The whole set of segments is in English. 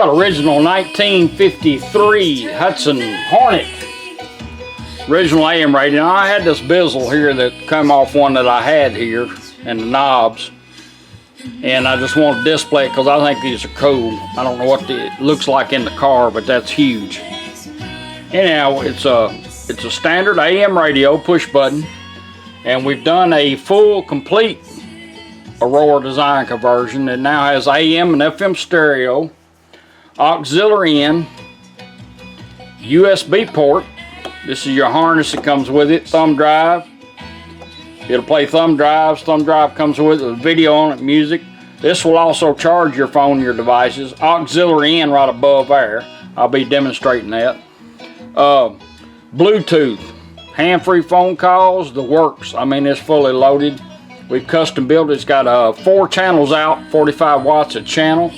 Got original 1953 Hudson Hornet. Original AM radio. Now, I had this bezel here that come off one that I had here, and the knobs. And I just want to display it because I think these are cool. I don't know what it looks like in the car, but that's huge. Anyhow, it's a standard AM radio, push button, and we've done a full, complete Aurora Design conversion. It now has AM and FM stereo, auxiliary in, USB port. This is your harness that comes with it, thumb drive. It'll play thumb drives. Thumb drive comes with it, video on it, music. This will also charge your phone, your devices. Auxiliary in right above there. I'll be demonstrating that. Bluetooth, hand-free phone calls, the works. I mean, it's fully loaded. We've custom built it. It's got 4 channels out, 45 watts a channel.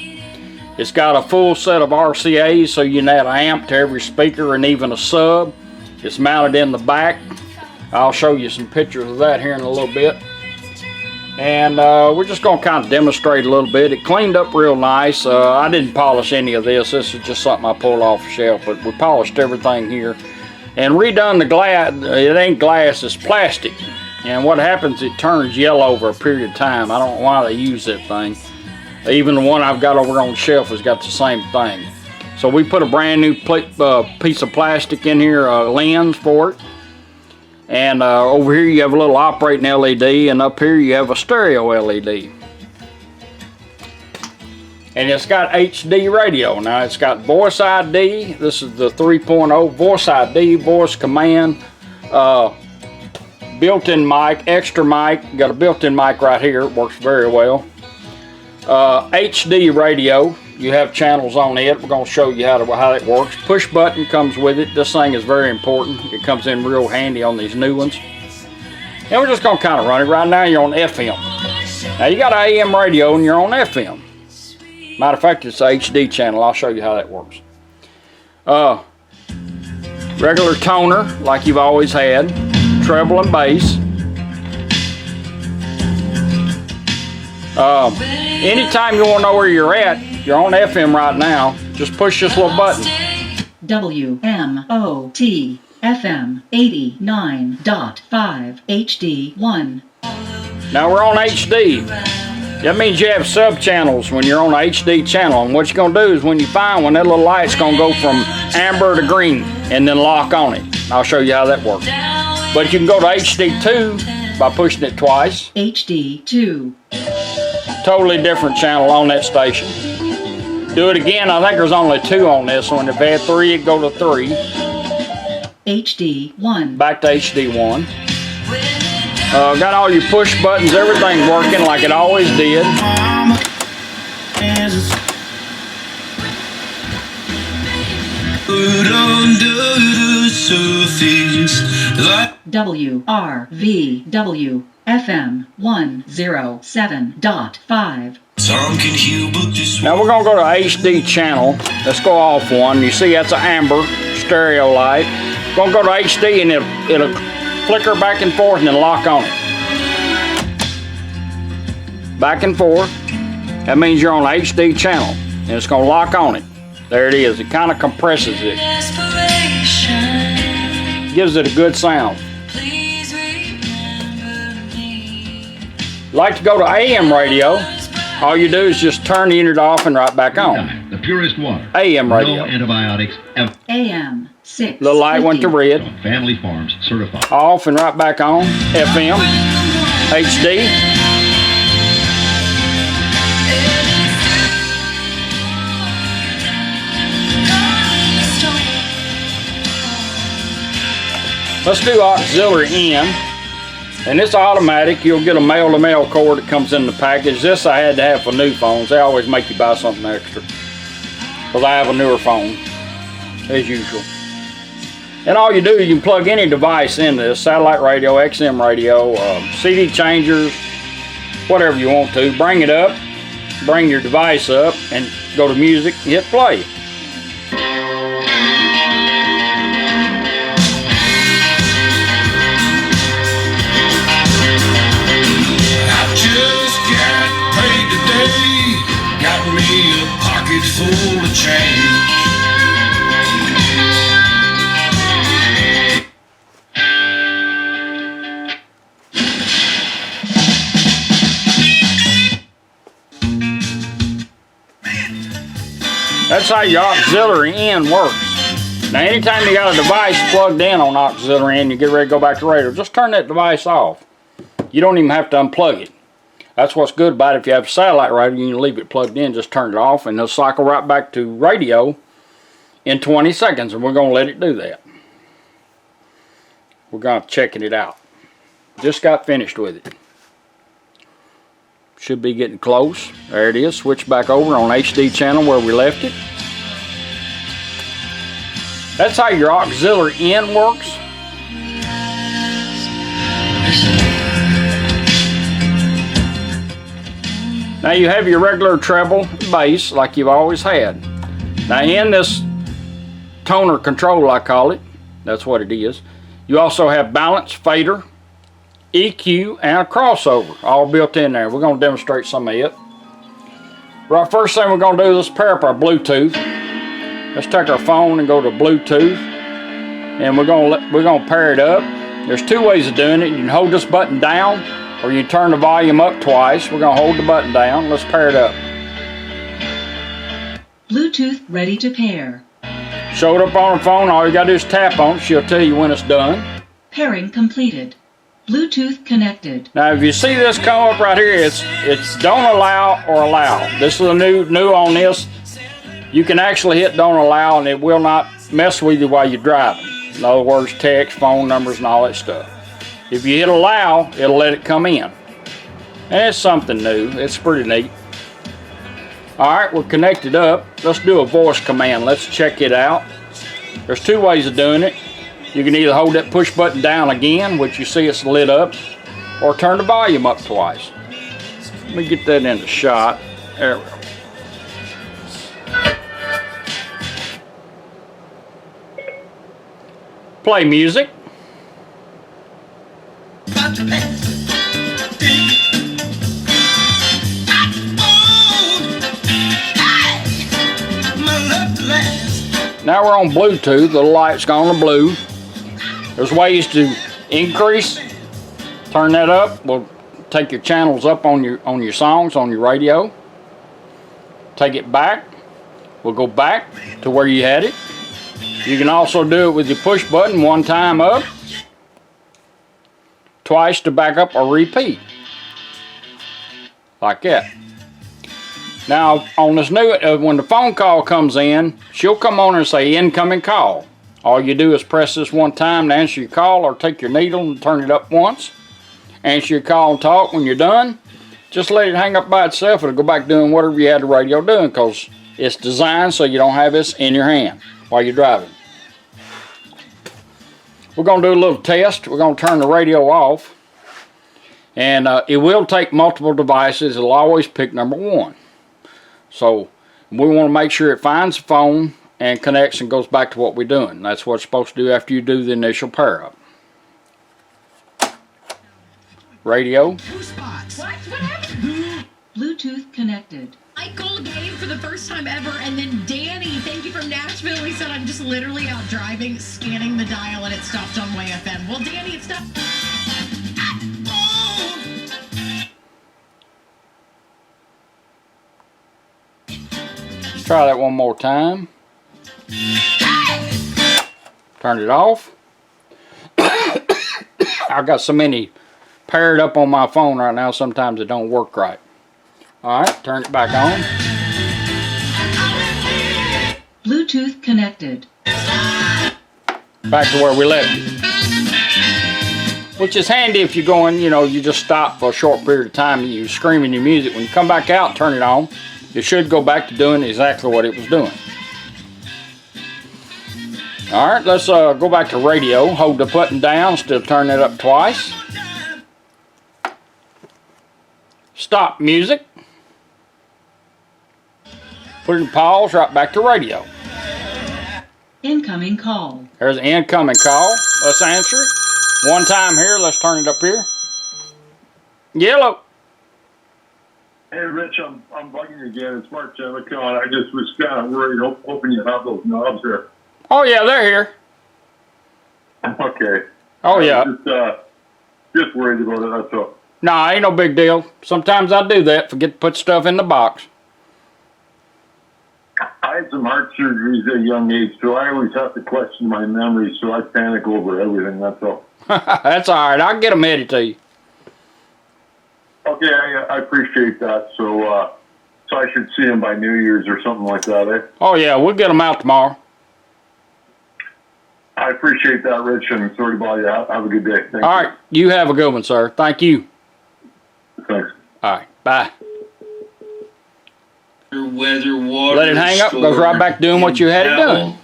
It's got a full set of RCAs, so you can add an amp to every speaker and even a sub. It's mounted in the back. I'll show you some pictures of that here in a little bit. And we're just going to kind of demonstrate a little bit. It cleaned up real nice. I didn't polish any of this. This is just something I pulled off the shelf, but we polished everything here. And redone the glass. It ain't glass, it's plastic. And what happens, it turns yellow over a period of time. I don't know why they use that thing. Even the one I've got over on the shelf has got the same thing. So we put a brand new piece of plastic in here, a lens for it. And over here you have a little operating LED, and up here you have a stereo LED. And it's got HD radio. Now it's got voice ID. This is the 3.0 voice ID, voice command, built-in mic, extra mic. Got a built-in mic right here. It works very well. HD radio. You have channels on it. We're going to show you how that works. Push button comes with it. This thing is very important. It comes in real handy on these new ones. And we're just going to kind of run it. Right now you're on FM. Now you got an AM radio and you're on FM. Matter of fact, it's an HD channel. I'll show you how that works. Regular toner like you've always had. Treble and bass. Anytime you want to know where you're at, you're on FM right now, just push this little button. WMOT FM 89.5 HD1. Now we're on HD. That means you have sub channels when you're on an HD channel. And what you're going to do is when you find one, that little light's going to go from amber to green and then lock on it. I'll show you how that works. But you can go to HD2 by pushing it twice. HD2. Totally different channel on that station. Do it again. I think there's only 2 on this one. If they had 3, it'd go to 3. HD1. Back to HD1. Got all your push buttons, everything working like it always did. WRVW FM 107.5. Now we're going to go to HD channel. Let's go off one. You see that's an amber stereo light. Going to go to HD and it'll flicker back and forth and then lock on it. Back and forth. That means you're on HD channel and it's going to lock on it. There it is. It kind of compresses it. Gives it a good sound. Like to go to AM radio, all you do is just turn the unit off and right back on. The purest water. AM radio. No antibiotics ever. AM 6. The light went to red. Family Farms certified. Off and right back on. FM. HD. Let's do auxiliary in. And it's automatic. You'll get a male-to-male cord that comes in the package. This I had to have for new phones. They always make you buy something extra. Because I have a newer phone, as usual. And all you do, you can plug any device into this. Satellite radio, XM radio, CD changers, whatever you want to. Bring it up, bring your device up, and go to music, hit play. fool to change. That's how your auxiliary in works. Now anytime you got a device plugged in on auxiliary in, you get ready to go back to radio, just turn that device off. You don't even have to unplug it. That's what's good about it. If you have satellite radio, you can leave it plugged in, just turn it off, and it'll cycle right back to radio in 20 seconds, and we're going to let it do that. We're going to check it out. Just got finished with it. Should be getting close. There it is. Switch back over on HD channel where we left it. That's how your auxiliary in works. Now you have your regular treble bass like you've always had. Now in this toner control, I call it, that's what it is, you also have balance, fader, EQ, and a crossover all built in there. We're going to demonstrate some of it. Right, first thing we're going to do is pair up our Bluetooth. Let's take our phone and go to Bluetooth, and we're going to pair it up. There's two ways of doing it. You can hold this button down, or you can turn the volume up twice. We're going to hold the button down. Let's pair it up. Bluetooth ready to pair. Show it up on the phone. All you got to do is tap on it. She'll tell you when it's done. Pairing completed. Bluetooth connected. Now, if you see this come up right here, it's don't allow or allow. This is a new on this. You can actually hit don't allow, and it will not mess with you while you're driving. In other words, text, phone numbers, and all that stuff. If you hit allow, it'll let it come in. And it's something new. It's pretty neat. Alright, we're connected up. Let's do a voice command. Let's check it out. There's two ways of doing it. You can either hold that push button down again, which you see it's lit up, or turn the volume up twice. Let me get that into shot. There we go. Play music. Now we're on Bluetooth. The light's gone to blue. There's ways to increase. Turn that up. We'll take your channels up on your songs on your radio. Take it back. We'll go back to where you had it. You can also do it with your push button, one time up, twice to back up or repeat. Like that. Now, on this new, when the phone call comes in, she'll come on and say incoming call. All you do is press this one time to answer your call, or take your needle and turn it up once. Answer your call and talk. When you're done, just let it hang up by itself. It'll go back doing whatever you had the radio doing, because it's designed so you don't have this in your hand while you're driving. We're going to do a little test. We're going to turn the radio off. And it will take multiple devices. It'll always pick number one. So we want to make sure it finds the phone and connects and goes back to what we're doing. That's what it's supposed to do after you do the initial pair up. Radio. What happened? Bluetooth connected. Michael gave for the first time ever, and then Danny, thank you from Nashville. He said, I'm just literally out driving, scanning the dial, and it stopped on Way FM. Well, Danny, it stopped. Let's try that one more time. Turn it off. I've got so many paired up on my phone right now, sometimes it don't work right. Alright, turn it back on. Bluetooth connected. Back to where we left it. Which is handy if you're going, you just stop for a short period of time and you're screaming your music. When you come back out and turn it on, it should go back to doing exactly what it was doing. Alright, let's go back to radio. Hold the button down, still turn it up twice. Stop music. Put it in pause, right back to radio. Incoming call. There's an incoming call. Let's answer it. One time here, let's turn it up here. Yellow. Hey, Rich, I'm bugging you again. It's Mark Jemicon. I just was kind of worried, hoping you have those knobs there. Oh, yeah, they're here. Okay. Oh, yeah. Just worried about it, that's all. Nah, ain't no big deal. Sometimes I do that, forget to put stuff in the box. I had some heart surgeries at a young age, so I always have to question my memory, so I panic over everything, that's all. That's all right. I'll get them headed to you. Okay, I appreciate that. So I should see him by New Year's or something like that, eh? Oh, yeah, we'll get them out tomorrow. I appreciate that, Rich, and sorry to bother you. Have a good day. Thank All you. right, you have a good one, sir. Thank you. Thanks. All right, bye. Weather, water, Let it hang up, goes right back doing what you had it doing.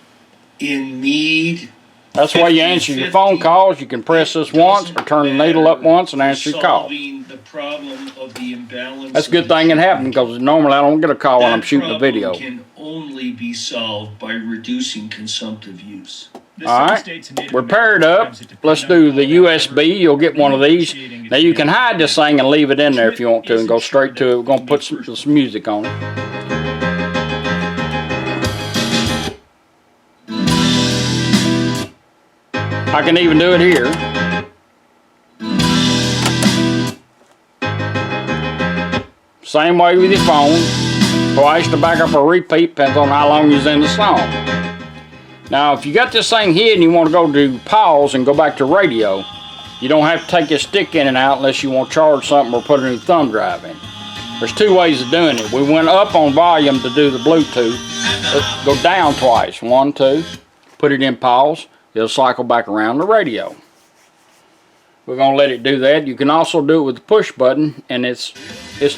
In need. That's why you answer your phone calls. You can press this once or turn the needle up once and answer your call. The problem of the imbalance. That's a good thing it happened because normally I don't get a call when I'm shooting a video. Can only be solved by reducing consumptive use. All right, we're paired up. Let's do the USB. You'll get one of these. Now you can hide this thing and leave it in there if you want to and go straight to it. We're going to put some music on it. I can even do it here. Same way with your phone. Twice to back up or repeat, depends on how long you're in the song. Now, if you got this thing hid and you want to go to pause and go back to radio, you don't have to take your stick in and out unless you want to charge something or put a new thumb drive in. There's two ways of doing it. We went up on volume to do the Bluetooth. Let's go down twice. 1, 2. Put it in pause. It'll cycle back around the radio. We're going to let it do that. You can also do it with the push button, and it's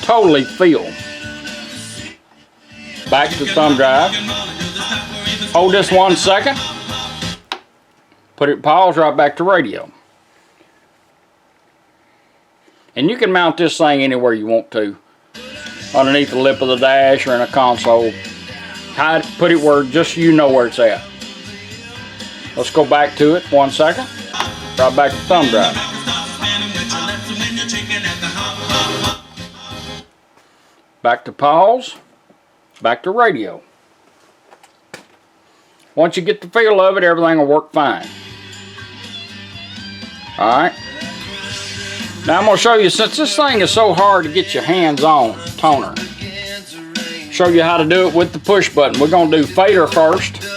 totally filled. Back to thumb drive. Hold this 1 second. Put it pause right back to radio. And you can mount this thing anywhere you want to. Underneath the lip of the dash or in a console. Put it where just you know where it's at. Let's go back to it 1 second. Right back to thumb drive. Back to pause. Back to radio. Once you get the feel of it, everything will work fine. Alright. Now I'm going to show you, since this thing is so hard to get your hands on, toner. Show you how to do it with the push button. We're going to do fader first.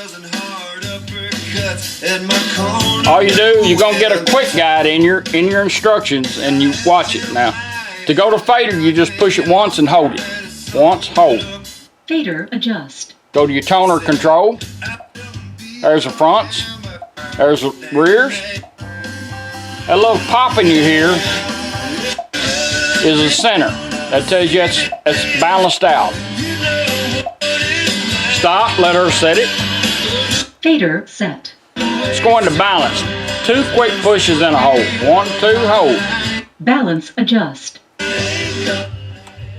All you do, you're going to get a quick guide in your instructions and you watch it. Now, to go to fader, you just push it once and hold it. Once, hold. Fader adjust. Go to your toner control. There's the fronts. There's the rears. That little popping you hear is the center. That tells you it's balanced out. Stop, let her set it. Fader set. It's going to balance. 2 quick pushes and a hold. 1, 2, hold. Balance adjust.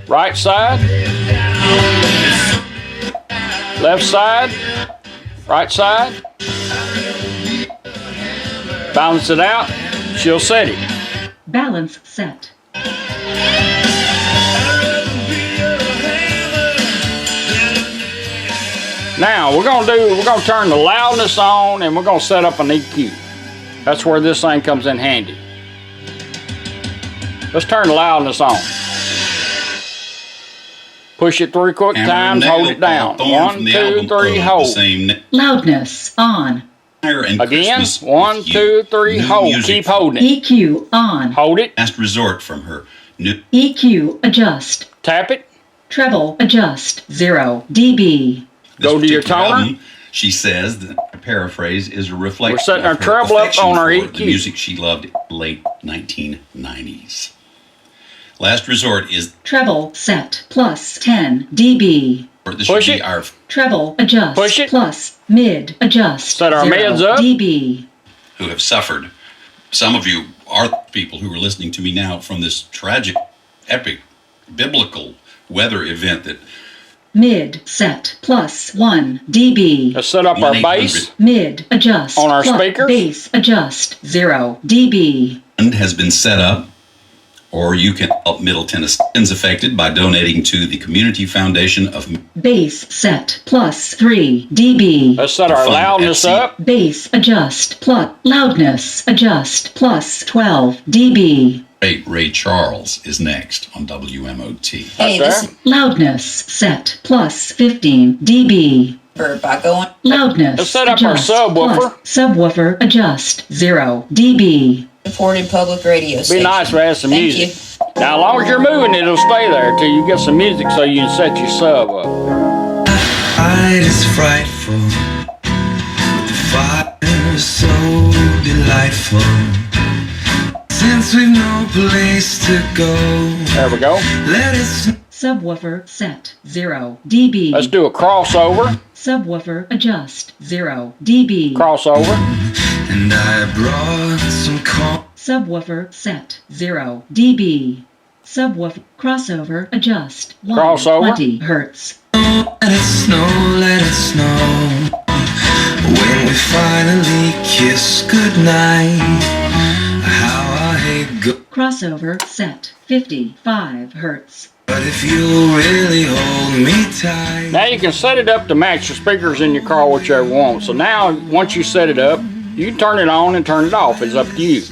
Right side. Left side. Right side. Balance it out. She'll set it. Balance set. Now we're gonna turn the loudness on and we're gonna set up an EQ. That's where this thing comes in handy. Let's turn the loudness on. Push it 3 quick times, hold it down. 1, 2, 3, hold. Loudness on. Again, 1, 2, 3, hold. Keep holding it. EQ on. Hold it. Last resort from her new EQ adjust. Tap it. Treble adjust 0 dB. Go to your toner. album, she says that, a paraphrase, is a reflection We're setting of our her treble up affection on our for EQ. the music she loved in the late 1990s. Last resort is Treble set plus 10 dB. this Push should be it. our Treble adjust Push it. plus mid adjust Set our 0 mids up. dB. who have suffered. Some of you are people who are listening to me now from this tragic, epic, biblical weather event that Mid set plus 1 dB. Let's set up our bass. Mid adjust On our plus speakers? Bass adjust 0 dB. has been set up Or you can help Middle Tennesseans affected by donating to the Community Foundation of Bass set plus 3 dB. Let's set our Fun loudness at sea. up. Bass adjust plus loudness adjust plus 12 dB. Ray Charles is next on WMOT. Hey, Right this there. is Loudness set plus 15 dB. Bird by going. Loudness Let's set up our adjust subwoofer. plus subwoofer adjust 0 dB. Supported public radio Be station. nice if we had some Thank music. Now, as long as you're moving, it'll stay there till you get some music so you can set your sub up. Night is frightful, but the fire is so delightful. Since we've no place to go, There we go. let it Subwoofer set 0 dB. Let's do a crossover. Subwoofer adjust 0 dB. Crossover. and I brought some coffee. Subwoofer set 0 dB. Subwoofer crossover adjust Crossover. 120 hertz. Let it snow, let it snow. When we finally kiss goodnight, how I hate go. Crossover set 55 hertz. But if you'll really hold me tight. Now you can set it up to match the speakers in your car, whichever one. So now, once you set it up, you can turn it on and turn it off. It's up to you.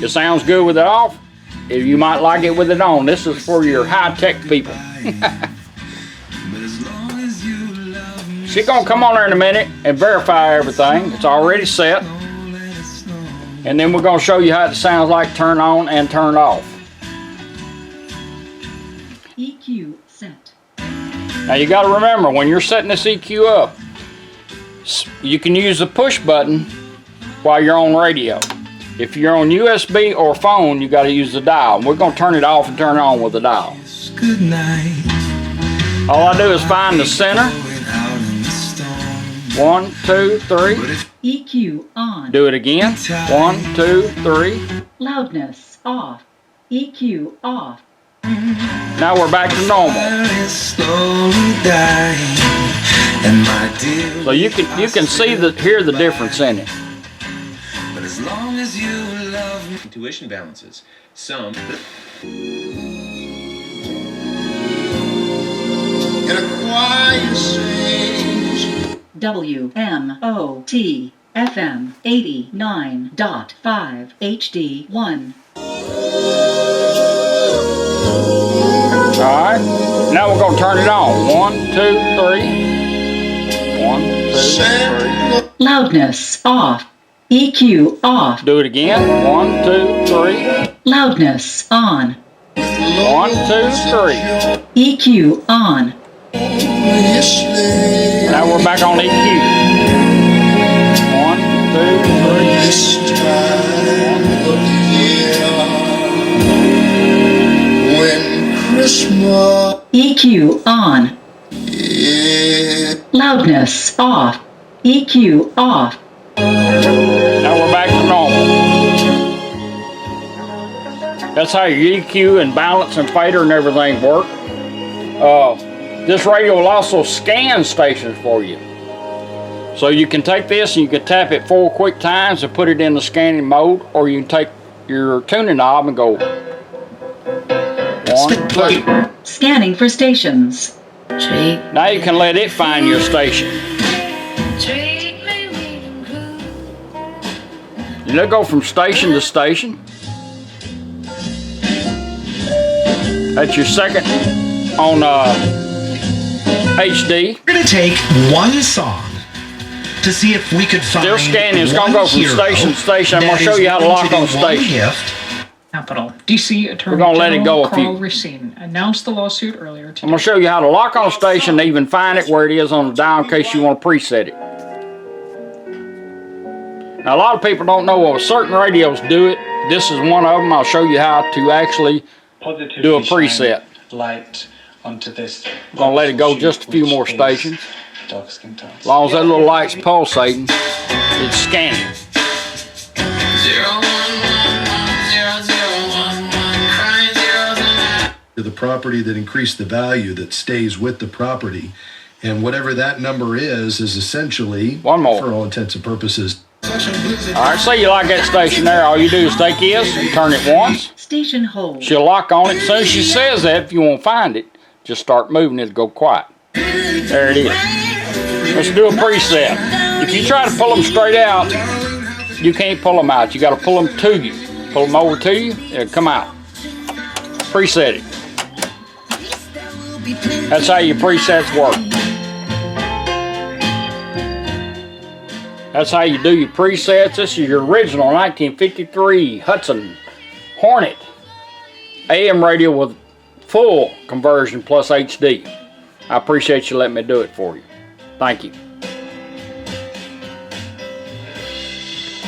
It sounds good with it off. You might like it with it on. This is for your high-tech people. But as long as you love me, She's gonna come on there in a minute and verify everything. It's already set. let it snow. And then we're gonna show you how it sounds like turn on and turn off. EQ set. Now you gotta remember, when you're setting this EQ up, you can use the push button while you're on radio. If you're on USB or phone, you gotta use the dial. We're gonna turn it off and turn it on with the dial. Good night. All I do is find the center. Going out in the storm. 1, 2, 3. But if EQ on. Do it again. 1, 2, 3. Loudness off. EQ off. Now we're back to normal. fire is slowly dying, and my dear, So you can hear the difference in it. but as long as you love me. Tuition balances. Some In a choir sings. WMOT FM 89.5 HD1. Alright. Now we're gonna turn it on. 1, 2, 3. 1, 2, 3. Loudness off. EQ off. Do it again. 1, 2, 3. Loudness on. 1, 2, 3. EQ on. Now we're back on EQ. 1, 2, 3. This time of year, when Christmas EQ on. is Loudness off. EQ off. Now we're back to normal. That's how your EQ and balance and fader and everything work. This radio will also scan stations for you. So you can take this and you can tap it 4 quick times and put it in the scanning mode, or you can take your tuning knob and go 1, 2. Scanning for stations. Now you can let it find your station. And it'll go from station to station. That's your second on HD. We're going to take one song to see if we could find Still scanning. It's going to one go from hero station to station. I'm going that to show is you how to willing lock do on one station. gift. Capital. DC Attorney We're gonna let it General go a Carl few. Racine announced the lawsuit earlier today. I'm going to show you how to lock on station and even find it where it is on the dial in case you want to preset it. Now, a lot of people don't know what certain radios do it. This is one of them. I'll show you how to actually do a preset. Light onto this. I'm going to let it go just a few more stations. As long as that little light's pulsating, it's scanning. The property that increased the value that stays with the property, and whatever that number is essentially, one more, for all intents and purposes. Alright, say you like that station there. All you do is take this and turn it once. Station hold. She'll lock on it. As soon as she says that, if you won't find it, just start moving it, it'll go quiet. There it is. Let's do a preset. If you try to pull them straight out, you can't pull them out. You got to pull them to you. Pull them over to you, it'll come out. Preset it. That's how your presets work. That's how you do your presets. This is your original 1953 Hudson Hornet AM radio with full conversion plus HD. I appreciate you letting me do it for you. Thank you.